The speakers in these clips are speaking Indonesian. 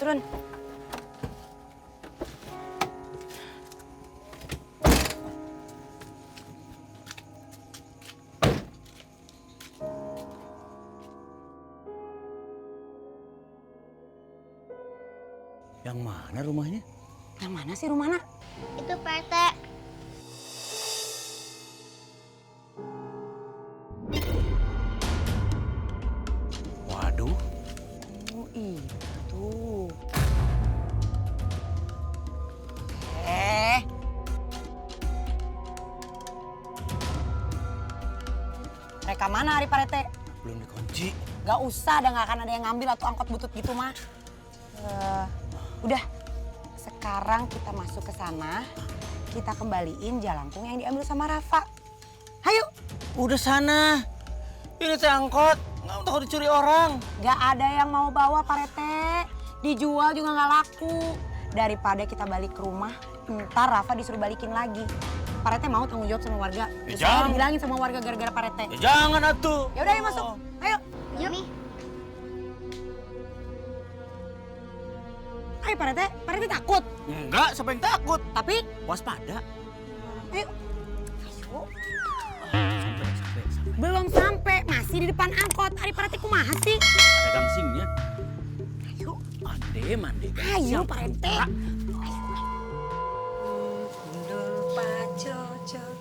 turun. Yang mana rumahnya? Yang mana sih rumahnya? Itu Pak RT. Waduh. Oh itu. Mereka mana hari Pak RT? Belum dikunci. Gak usah, nggak akan ada yang ngambil atau angkot butut gitu mah. Udah, sekarang kita masuk ke sana, kita kembaliin jalangkung yang diambil sama Rafa. Hayo. Udah sana. Ini teh angkot. Nggak takut dicuri orang. Gak ada yang mau bawa Pak RT. Dijual juga nggak laku. Daripada kita balik ke rumah, ntar Rafa disuruh balikin lagi. Pak RT mau tanggung jawab sama warga. Ya, Saya jangan. dibilangin sama warga gara-gara Pak RT. Ya jangan atuh. Ya udah ayo masuk. Ayo. Iya, Mi. Ayo Pak RT. Pak RT takut. Enggak, siapa yang takut? Tapi Waspada. ayo. Ayo. Sampai. Belum sampai, masih di depan angkot. Ari Pak RT kumaha sih? Ada gangsingnya. Ayo. Mande. Ayo Siap. Pak RT. Gundul pacocor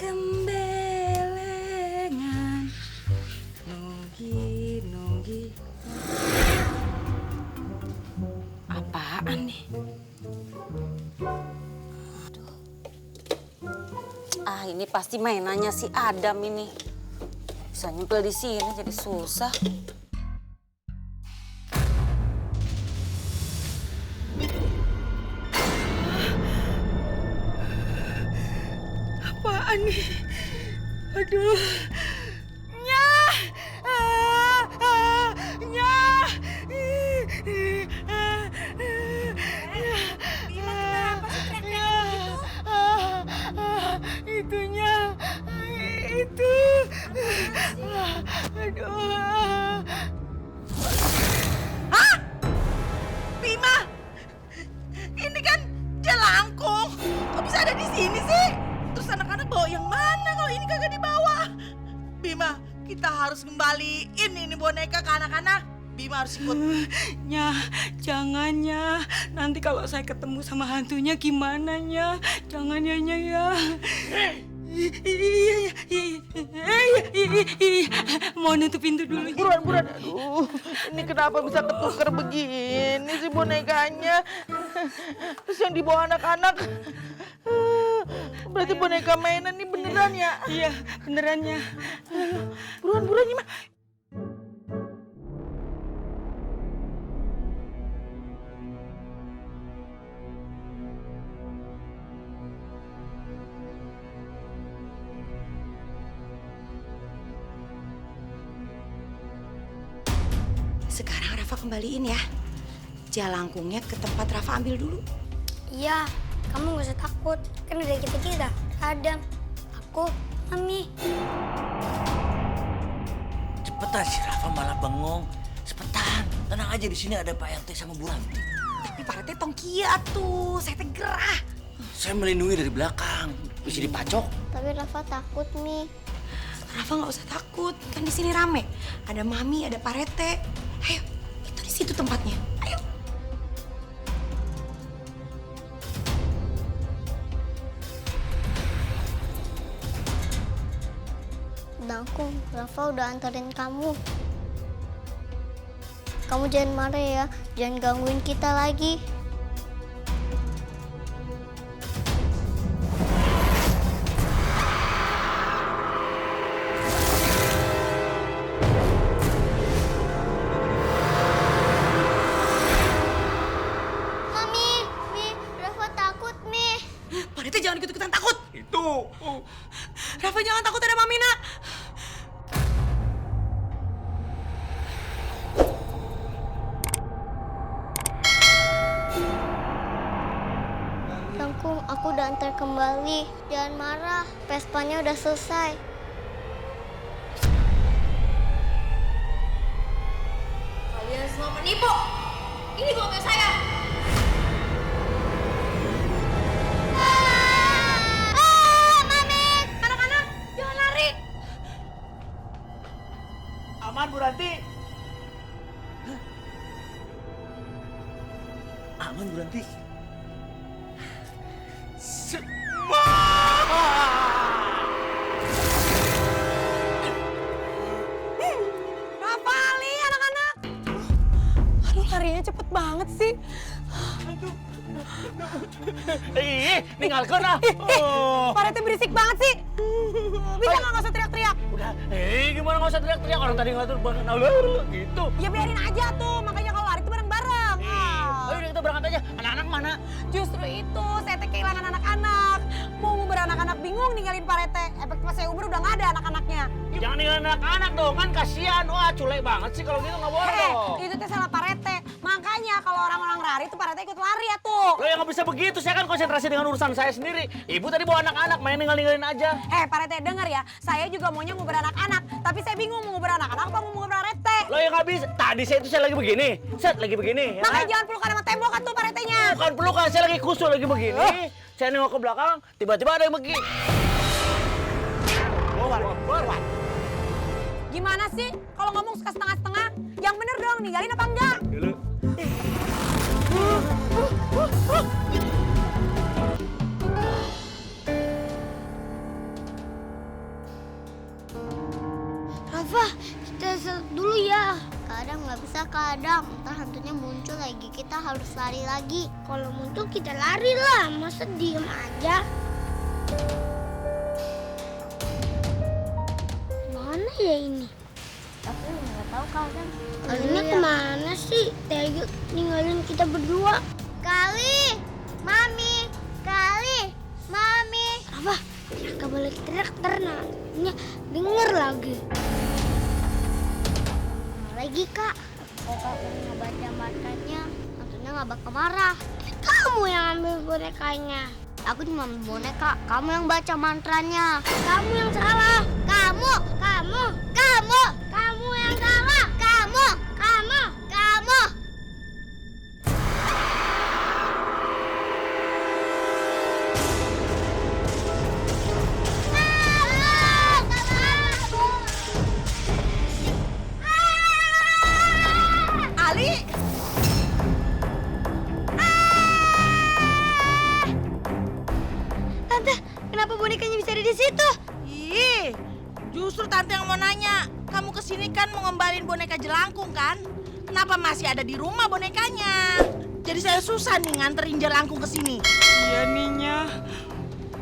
gembelengan nunggi. Apaan nih? Aduh. Ini pasti mainannya si Adam ini. Bisa nyempil di sini jadi susah. Apaan nih? Aduh. Nyah! Nyah! Itunya. Itu. Aduh. Hah? Bima? Ini kan jelangkung. Kok bisa ada di sini sih? Terus anak-anak bawa yang mana kalau ini kagak dibawa? Bima, kita harus kembaliin ini boneka ke anak-anak. Bima harus ikut. Nyah, jangan Nyah. Nanti kalau saya ketemu sama hantunya gimana Nyah? Jangan ya Nyah ya. Iya. Mau nutup pintu dulu. Buruan. Aduh, ini kenapa bisa ketuker begini sih bonekanya? Terus yang dibawa anak-anak. Berarti boneka mainan ini beneran ya? Iya, beneran Nyah. Buruan Bima. Sekarang Rafa kembaliin ya. Jalangkungnya ke tempat Rafa ambil dulu. Iya, kamu gak usah takut. Kan udah kita Adam, aku, Mami. Cepetan si Rafa malah bengong. Cepetan. Tenang aja di sini ada Pak RT sama Bu Ranti. Tapi Pak RT tongkia tuh, saya teh gerah. Saya melindungi dari belakang. Bisa dipacok. Tapi Rafa takut, Mi. Rafa nggak usah takut, kan di sini rame. Ada Mami, ada Pak RT. Ayo, itu di situ tempatnya. Ayo. Dangkung, Rafa udah anterin kamu. Kamu jangan marah ya, jangan gangguin kita lagi. Mami, Mi, Rafa takut, Mi. Pak RT jangan ikut-ikutan takut. Itu. Rafa jangan takut ada Mami, Nak. Dangkung, aku udah antar kembali. Jangan marah, Vespanya udah selesai. Kalian semua menipu. Ini mobil saya. Mami! Anak-anak, jangan lari. Aman Bu Ranti. Aman Bu Ranti. Rafa, Ali, anak-anak. Aduh, larinya cepet banget sih. Ninggalkan ah. Pak Rete berisik banget sih. Bisa nggak usah teriak-teriak? Udah, gimana nggak usah teriak-teriak, orang tadi ngatur bareng gitu. Ya biarin aja tuh, makanya kalau lari tuh bareng-bareng. Ayo kita berangkat aja. Anak-anak mana? Justru itu, saya teh kehilangan anak-anak. Mau beranak-anak bingung ninggalin Pak Rete. Efek pas saya Uber udah nggak ada anak-anaknya. Jangan ninggalin anak-anak dong, kan kasihan. Wah, culek banget sih kalau gitu, nggak boleh dong. Itu teh salah Pak Rete. Makanya kalau orang-orang lari tuh Pak Rete ikut lari ya tuh. Lo yang nggak bisa begitu, saya kan konsentrasi dengan urusan saya sendiri. Ibu tadi bawa anak-anak, main ninggalin aja. Pak Rete denger ya, saya juga maunya nguber anak-anak. Tapi saya bingung mau nguber anak-anak apa mau nguber Pak Rete. Lo yang nggak bisa, tadi saya lagi begini. Lagi begini. Ya Makanya kan? jangan pelukan sama tembok kan tuh Pak Retenya. Bukan pelukan, saya lagi kusut lagi begini. Saya nengok ke belakang, tiba-tiba ada yang begini. Keluar. Gimana sih kalau ngomong suka setengah-setengah? Yang bener dong, ninggalin apa enggak? Dulu. Rafa, kita set dulu ya. Kadang nggak bisa, kadang. Ntar hantunya muncul lagi, kita harus lari lagi. Kalau muncul kita lari lah, masa diem aja? Mana ya ini? Tapi nggak tahu kadang. Kalinya kemana sih? Tega ninggalin kita berdua. Kali, Mami, Rafa, nggak boleh teriak ternyata denger lagi. Lagi kak, kalau kamu nggak baca matanya, hantunya nggak bakal marah. Kamu yang ambil bonekanya. Aku cuma ambil boneka, kamu yang baca mantranya. Kamu yang salah. Kamu yang salah. Kamu. Ali! Tante, kenapa bonekanya bisa ada di situ? Ih, justru tante yang mau nanya. Kamu kesini kan mau ngembalin boneka jelangkung kan? Kenapa masih ada di rumah bonekanya? Jadi saya susah nih nganterin jelangkung ke sini. Iya Ninya,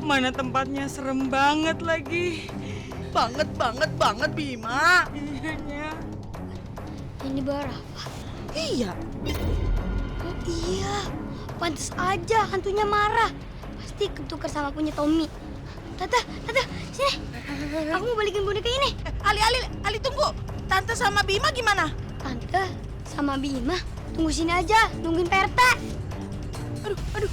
mana tempatnya serem banget lagi. Banget Bima. Iya Nya. Ini Rafa. Iya. Oh iya, pantas aja hantunya marah. Pasti ketukar sama punya Tommy. Tante, sini. Aku mau balikin boneka ini. Ali tunggu. Tante sama Bima gimana? Tante sama Bima, tunggu sini aja, nungguin Pak RT. Aduh.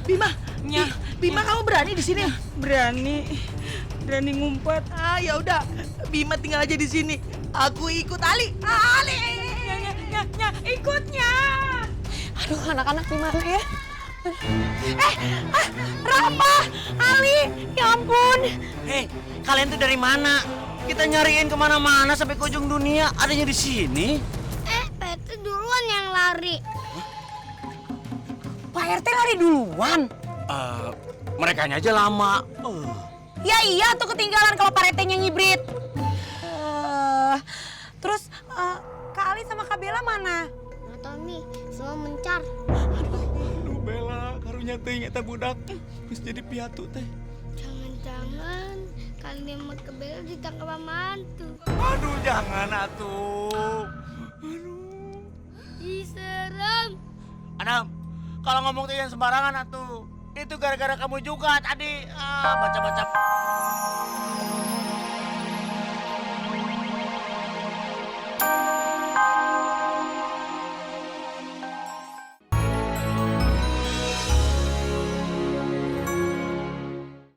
Bima. Nya. Bima kamu berani di sini? Berani ngumpet. Ah, ya udah. Bima tinggal aja di sini. Aku ikut Ali. Ali. Nya, ikutnya. Aduh, anak-anak gimana ya? Rafa, Ali, ya ampun. Hei, kalian tuh dari mana? Kita nyariin kemana-mana sampai ke ujung dunia, adanya di sini. Pak RT duluan yang lari. Pak RT lari duluan. Mereka aja lama. Ya iya tuh ketinggalan kalau Pak RT-nya ngibrit. Terus Kak Ali sama Kak Bella mana? Nggak tahu nih, semua mencar. Aduh Bella, karunya teh nyata budak. Terus jadi piatu teh. Jangan-jangan kalian mau ke Bella ditangkap sama hantu. Aduh jangan atuh. Aduh. Ih, serem. Anam, kalau ngomong tuh jangan sembarangan atuh. Itu gara-gara kamu juga tadi baca-baca.